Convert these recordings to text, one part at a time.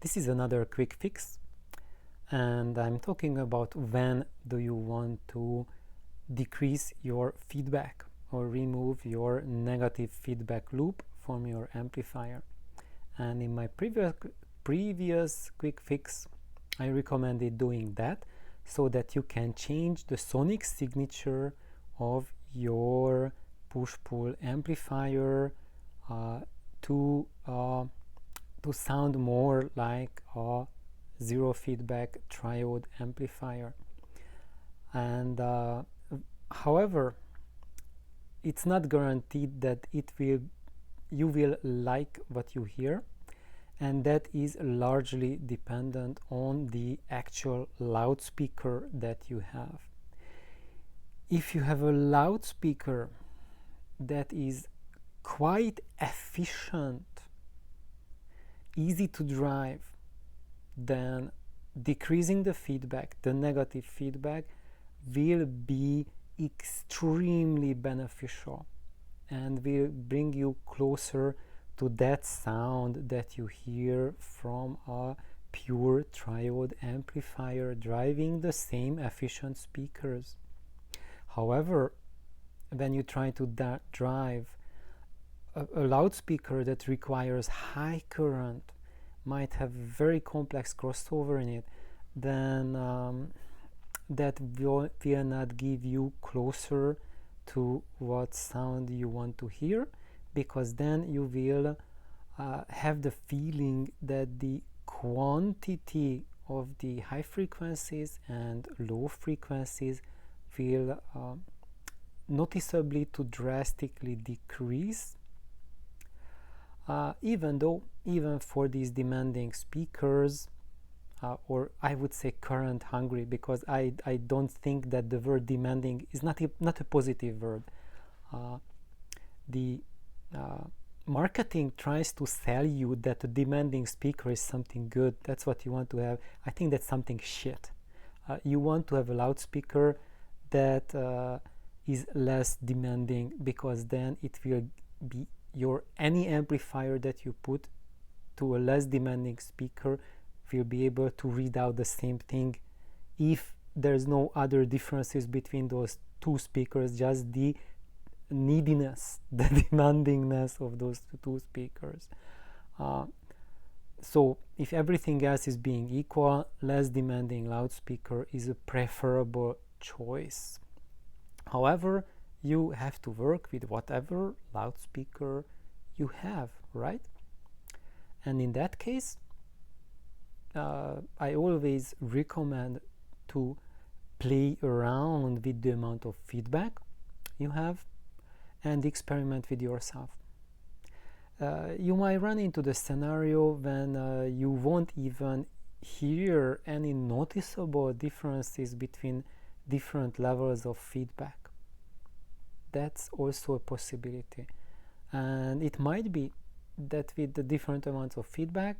This is another quick fix, and I'm talking about when do you want to decrease your feedback or remove your negative feedback loop from your amplifier. And in my previous quick fix, I recommended doing that so that you can change the sonic signature of your push-pull amplifier to sound more like a zero feedback triode amplifier. And however, it's not guaranteed that you will like what you hear, and that is largely dependent on the actual loudspeaker that you have. If you have a loudspeaker that is quite efficient, easy to drive, then decreasing the feedback, the negative feedback, will be extremely beneficial and will bring you closer to that sound that you hear from a pure triode amplifier driving the same efficient speakers. However, when you try to drive a loudspeaker that requires high current, might have very complex crossover in it, then that will not give you closer to what sound you want to hear, because then you will have the feeling that the quantity of the high frequencies and low frequencies will noticeably to drastically decrease, even for these demanding speakers, or I would say current hungry, because I don't think that the word demanding is not a positive word. The marketing tries to sell you that a demanding speaker is something good. That's what you want to have. I think that's something shit. You want to have a loudspeaker that is less demanding, because then it will be any amplifier that you put to a less demanding speaker will be able to read out the same thing if there's no other differences between those two speakers, just the neediness, the demandingness of those two speakers. So if everything else is being equal, less demanding loudspeaker is a preferable choice. However, you have to work with whatever loudspeaker you have, right? And in that case, I always recommend to play around with the amount of feedback you have and experiment with yourself. You might run into the scenario when you won't even hear any noticeable differences between different levels of feedback. That's also a possibility. And it might be that with the different amounts of feedback,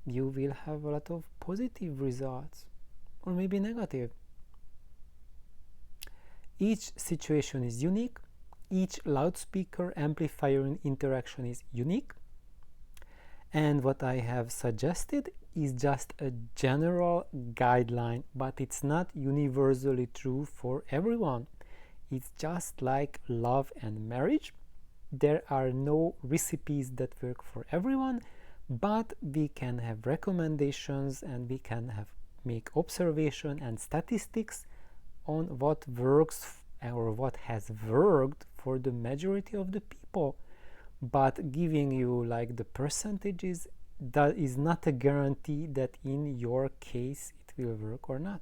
you will have a lot of positive results, or maybe negative. Each situation is unique. Each loudspeaker amplifier interaction is unique. And what I have suggested is just a general guideline, but it's not universally true for everyone. It's just like love and marriage. There are no recipes that work for everyone, but we can have recommendations and we can make observation and statistics on what works or what has worked for the majority of the people. But giving you like the percentages, that is not a guarantee that in your case it will work or not.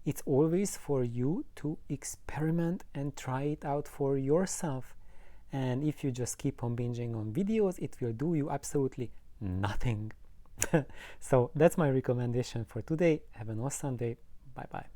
It's always for you to experiment and try it out for yourself. And if you just keep on binging on videos, it will do you absolutely nothing. So that's my recommendation for today. Have an awesome day. Bye bye.